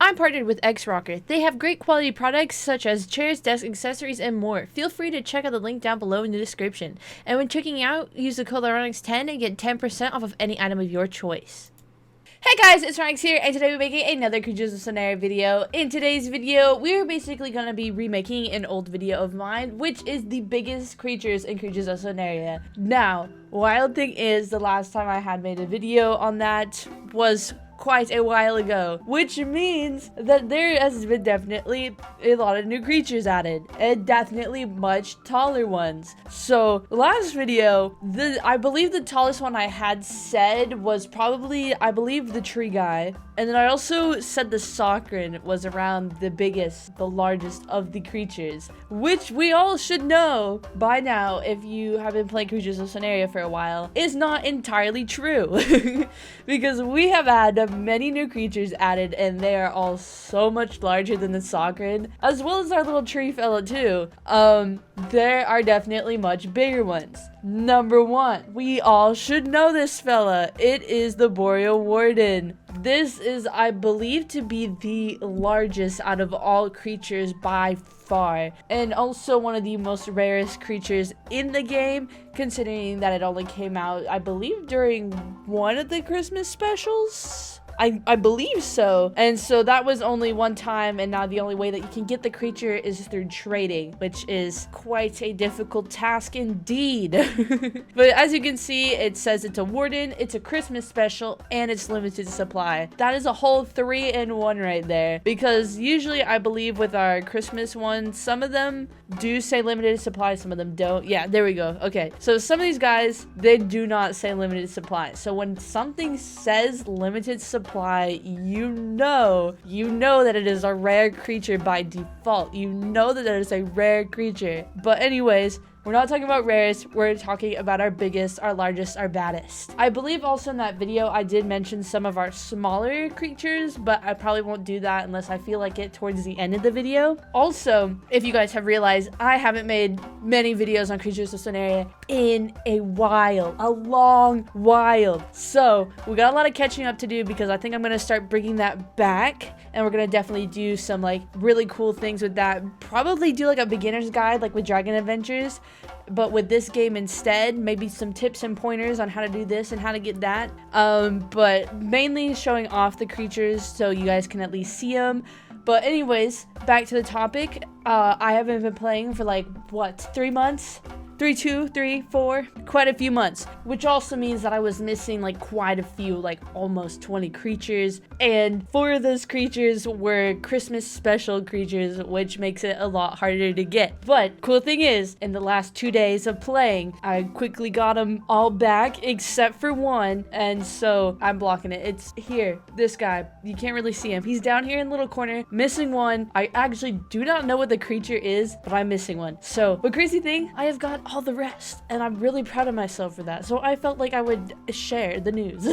I'm partnered with X-Rocker. They have great quality products such as chairs, desks, accessories, and more. Feel free to check out the link down below in the description. And when checking out, use the code Lyronyx10 and get 10% off of any item of your choice. Hey guys, it's Lyronyx here, and today we're making another Creatures of SONARIA video. In today's video, we're basically going to be remaking an old video of mine, which is the biggest creatures in Creatures of SONARIA. Now, wild thing is, the last time I had made a video on that was quite a while ago, which means that there has been definitely a lot of new creatures added, and definitely much taller ones. So last video, I believe the tallest one I had said was probably, I believe, the tree guy, and then I also said the Socran was around the biggest, the largest of the creatures, which we all should know by now if you have been playing Creatures of SONARIA for a while is not entirely true. Because we have had many new creatures added, and they are all so much larger than the Socran, as well as our little tree fella too. There are definitely much bigger ones. Number one, we all should know this fella. It is the Boreal Warden. This is, I believe, to be the largest out of all creatures by far, and also one of the most rarest creatures in the game, considering that it only came out, I believe, during one of the Christmas specials. I believe so. And so that was only one time, and now the only way that you can get the creature is through trading, which is quite a difficult task indeed. But as you can see, it says it's a warden, it's a Christmas special, and it's limited supply. That is a whole 3-in-1 right there, because usually I believe with our Christmas ones, some of them do say limited supply, some of them don't. Yeah, there we go. Okay, so some of these guys, they do not say limited supply. So when something says limited supply, you know that it is a rare creature by default. You know that it is a rare creature. But anyways, we're not talking about rares, we're talking about our biggest, our largest, our baddest. I believe also in that video I did mention some of our smaller creatures, but I probably won't do that unless I feel like it towards the end of the video. Also, if you guys have realized, I haven't made many videos on Creatures of SONARIA in a while, a long while. So we got a lot of catching up to do, because I think I'm gonna start bringing that back, and we're gonna definitely do some like really cool things with that. Probably do like a beginner's guide like with Dragon Adventures, but with this game instead, maybe some tips and pointers on how to do this and how to get that, but mainly showing off the creatures so you guys can at least see them. But anyways, back to the topic. I haven't been playing for like, what, 3 months? 3, 4, quite a few months, which also means that I was missing like quite a few, like almost 20 creatures, and 4 of those creatures were Christmas special creatures, which makes it a lot harder to get. But cool thing is, in the last 2 days of playing, I quickly got them all back except for one, and so I'm blocking it. It's here, this guy. You can't really see him. He's down here in the little corner, missing one. I actually do not know what the creature is, but I'm missing one. So, but crazy thing, I have got all the rest, and I'm really proud of myself for that, so I felt like I would share the news.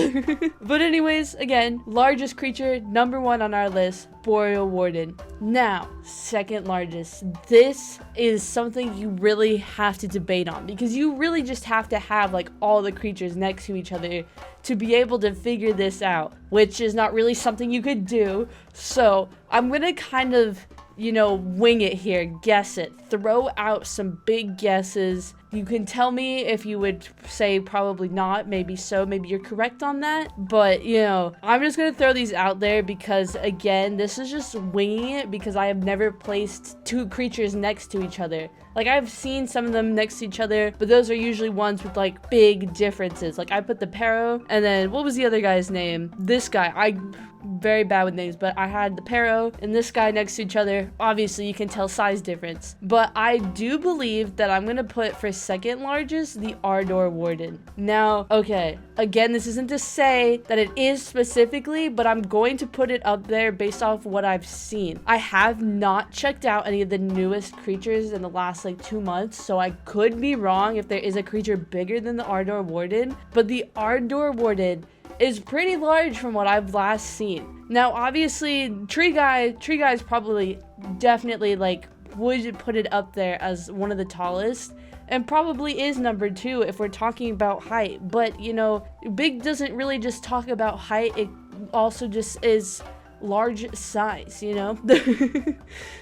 But anyways, again, largest creature, number 1 on our list, Boreal Warden. Now, second largest. This is something you really have to debate on, because you really just have to have like all the creatures next to each other to be able to figure this out, which is not really something you could do. So I'm gonna kind of, you know, wing it here, guess it, throw out some big guesses. You can tell me if you would say probably not, maybe so, maybe you're correct on that, but you know, I'm just gonna throw these out there because again, this is just winging it, because I have never placed 2 creatures next to each other. Like, I've seen some of them next to each other, but those are usually ones with like big differences. Like, I put the Pero, and then what was the other guy's name? This guy. I'm very bad with names, but I had the Pero and this guy next to each other. Obviously, you can tell size difference. But I do believe that I'm gonna put for second largest the Ardor Warden. Now, okay, again, this isn't to say that it is specifically, but I'm going to put it up there based off what I've seen. I have not checked out any of the newest creatures in the last like 2 months, so I could be wrong if there is a creature bigger than the Ardor Warden, but the Ardor Warden is pretty large from what I've last seen. Now, obviously, Tree Guy's probably definitely like would put it up there as one of the tallest, and probably is number 2 if we're talking about height. But you know, big doesn't really just talk about height, it also just is large size, you know?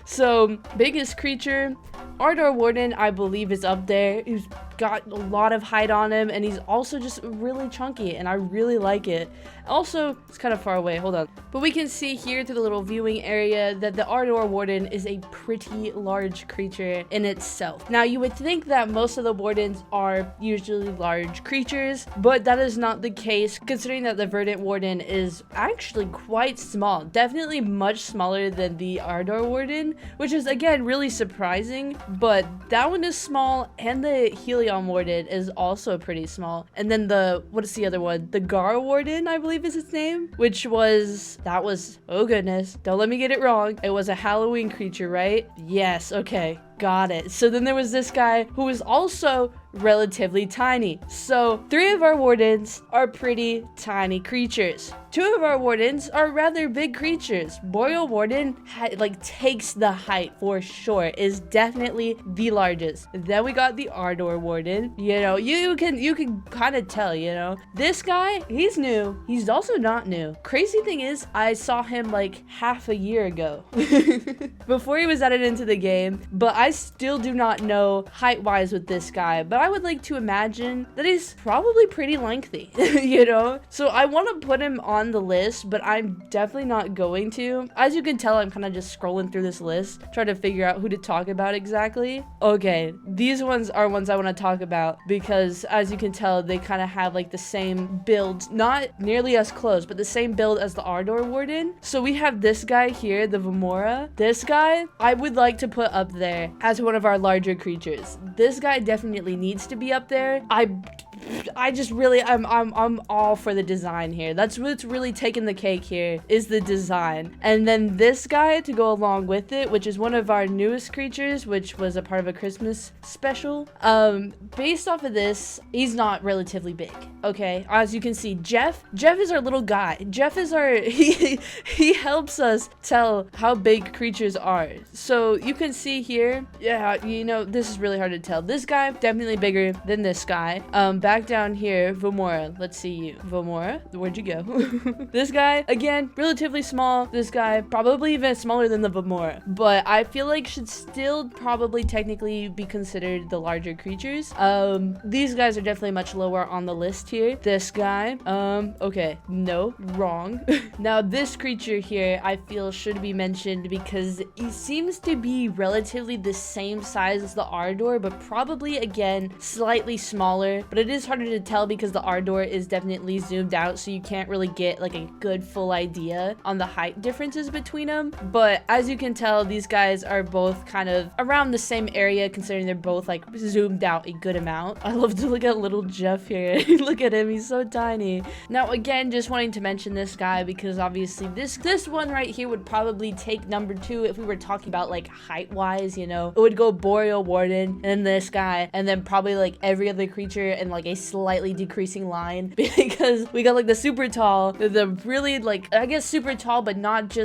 So, biggest creature, Ardor Warden, I believe is up there. He's got a lot of height on him, and he's also just really chunky, and I really like it. Also, it's kind of far away, hold on. But we can see here through the little viewing area that the Ardor Warden is a pretty large creature in itself. Now, you would think that most of the wardens are usually large creatures, but that is not the case, considering that the Verdant Warden is actually quite small. Definitely much smaller than the Ardor Warden, which is, again, really surprising, but that one is small, and the Helion Warden is also pretty small. And then what is the other one? The Gar Warden, I believe is its name, which was, oh goodness, don't let me get it wrong. It was a Halloween creature, right? Yes, okay. Got it. So then there was this guy who was also relatively tiny. So 3 of our wardens are pretty tiny creatures. 2 of our wardens are rather big creatures. Boreal Warden takes the height for sure, is definitely the largest. Then we got the Ardor Warden. You know, you can kind of tell, you know. This guy, he's new. He's also not new. Crazy thing is, I saw him like half a year ago before he was added into the game, but I still do not know height-wise with this guy, but I would like to imagine that he's probably pretty lengthy, you know? So I want to put him on the list, but I'm definitely not going to. As you can tell, I'm kind of just scrolling through this list, trying to figure out who to talk about exactly. Okay, these ones are ones I want to talk about because, as you can tell, they kind of have like the same build, not nearly as close, but the same build as the Ardor Warden. So we have this guy here, the Vamora. This guy, I would like to put up there as one of our larger creatures. This guy definitely needs to be up there. I just really, I'm all for the design here. That's what's really taking the cake here, is the design. And then this guy to go along with it, which is one of our newest creatures, which was a part of a Christmas special. Based off of this, he's not relatively big, okay? As you can see, Jeff is our little guy. Jeff is our, he helps us tell how big creatures are. So you can see here, yeah, you know, this is really hard to tell. This guy, definitely bigger than this guy. Back down here, Vamora. Let's see you. Vamora, where'd you go? This guy, again, relatively small. This guy, probably even smaller than the Vamora. But I feel like should still probably technically be considered the larger creatures. These guys are definitely much lower on the list here. This guy, okay, no, wrong. Now, this creature here, I feel should be mentioned because he seems to be relatively the same size as the Ardor, but probably, again, slightly smaller. But it is harder to tell because the Ardor is definitely zoomed out, so you can't really get like a good full idea on the height differences between them. But as you can tell, these guys are both kind of around the same area, considering they're both like zoomed out a good amount. I love to look at little Jeff here. Look at him, he's so tiny. Now again, just wanting to mention this guy because obviously this one right here would probably take number 2 if we were talking about like height wise, you know. It would go Boreal Warden and this guy, and then probably like every other creature and like a slightly decreasing line because we got like the super tall, the really like, I guess super tall, but not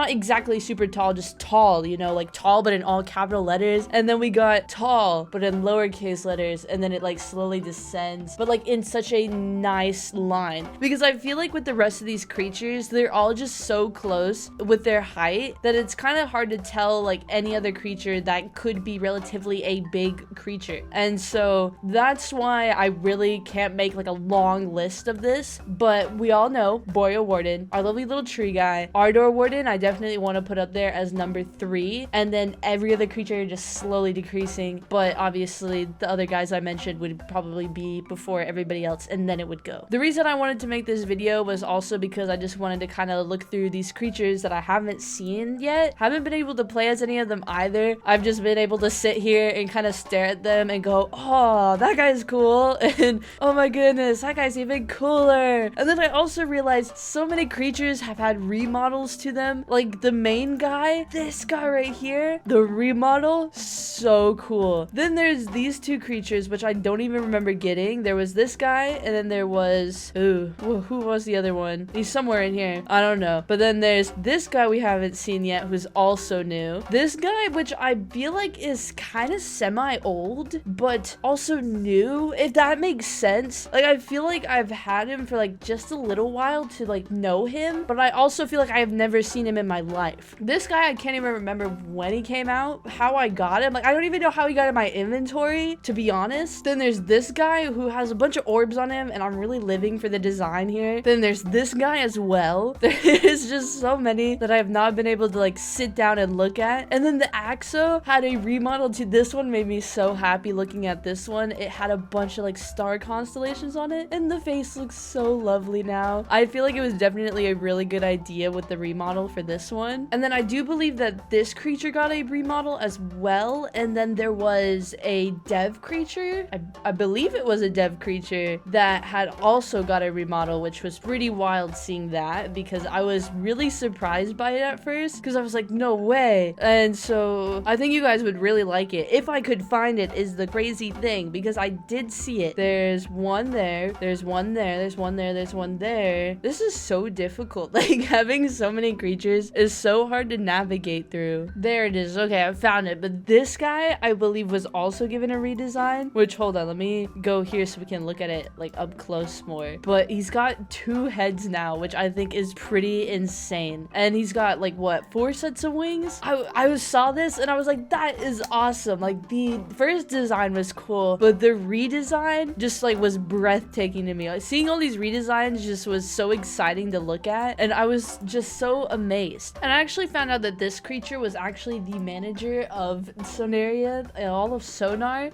exactly super tall, just tall, you know, like tall but in all capital letters. And then we got tall but in lowercase letters, and then it like slowly descends, but like in such a nice line, because I feel like with the rest of these creatures, they're all just so close with their height that it's kind of hard to tell like any other creature that could be relatively a big creature. And so that's why I really can't make like a long list of this, but we all know Boreal Warden, our lovely little tree guy. Ardor Warden, I definitely want to put up there as number 3, and then every other creature just slowly decreasing, but obviously the other guys I mentioned would probably be before everybody else, and then it would go. The reason I wanted to make this video was also because I just wanted to kind of look through these creatures that I haven't seen yet. Haven't been able to play as any of them either. I've just been able to sit here and kind of stare at them and go, oh, that guy's cool, and oh my goodness, that guy's even cooler. And then I also realized so many creatures have had remodels to them. Like the main guy, this guy right here, the remodel, so cool. Then there's these 2 creatures, which I don't even remember getting. There was this guy, and then there was, ooh, who was the other one? He's somewhere in here. I don't know. But then there's this guy we haven't seen yet, who's also new. This guy, which I feel like is kind of semi-old, but also new, if that makes makes sense. Like, I feel like I've had him for like just a little while to like know him, but I also feel like I have never seen him in my life. This guy, I can't even remember when he came out, how I got him. Like, I don't even know how he got in my inventory, to be honest. Then there's this guy who has a bunch of orbs on him, and I'm really living for the design here. Then there's this guy as well. There's just so many that I have not been able to like sit down and look at. And then the AXO had a remodel to this one, made me so happy looking at this one. It had a bunch of like star constellations on it, and the face looks so lovely now. I feel like it was definitely a really good idea with the remodel for this one. And then I do believe that this creature got a remodel as well, and then there was a dev creature, I believe it was a dev creature that had also got a remodel, which was pretty wild seeing that, because I was really surprised by it at first, because I was like, no way. And so I think you guys would really like it if I could find it, is the crazy thing, because I did see it. There's one there, there's one there, there's one there, there's one there. This is so difficult. Like, having so many creatures is so hard to navigate through. There it is. Okay, I found it. But this guy, I believe, was also given a redesign, which, hold on, let me go here so we can look at it like up close more. But he's got 2 heads now, which I think is pretty insane. And he's got like, what, 4 sets of wings? I saw this and I was like, that is awesome. Like, the first design was cool, but the redesign just like was breathtaking to me. Like, seeing all these redesigns just was so exciting to look at, and I was just so amazed. And I actually found out that this creature was actually the manager of SONARIA, and all of Sonar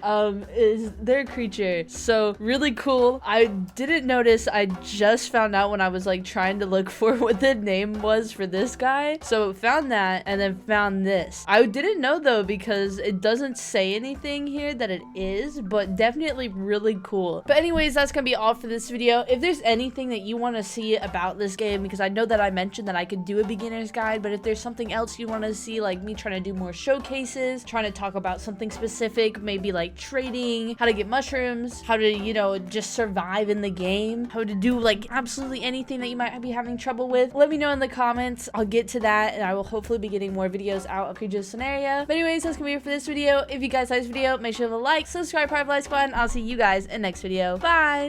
is their creature. So really cool. I didn't notice. I just found out when I was like trying to look for what the name was for this guy. So found that, and then found this. I didn't know though, because it doesn't say anything here that it is, but definitely really cool. But anyways, that's gonna be all for this video. If there's anything that you want to see about this game, because I know that I mentioned that I could do a beginner's guide, but if there's something else you want to see, like me trying to do more showcases, trying to talk about something specific, maybe like trading, how to get mushrooms, how to, you know, just survive in the game, how to do like absolutely anything that you might be having trouble with, let me know in the comments. I'll get to that, and I will hopefully be getting more videos out of Creatures SONARIA. But anyways, that's gonna be it for this video. If you guys like this video, make sure to like, subscribe, private like squad, and I'll see you guys in the next video. Bye!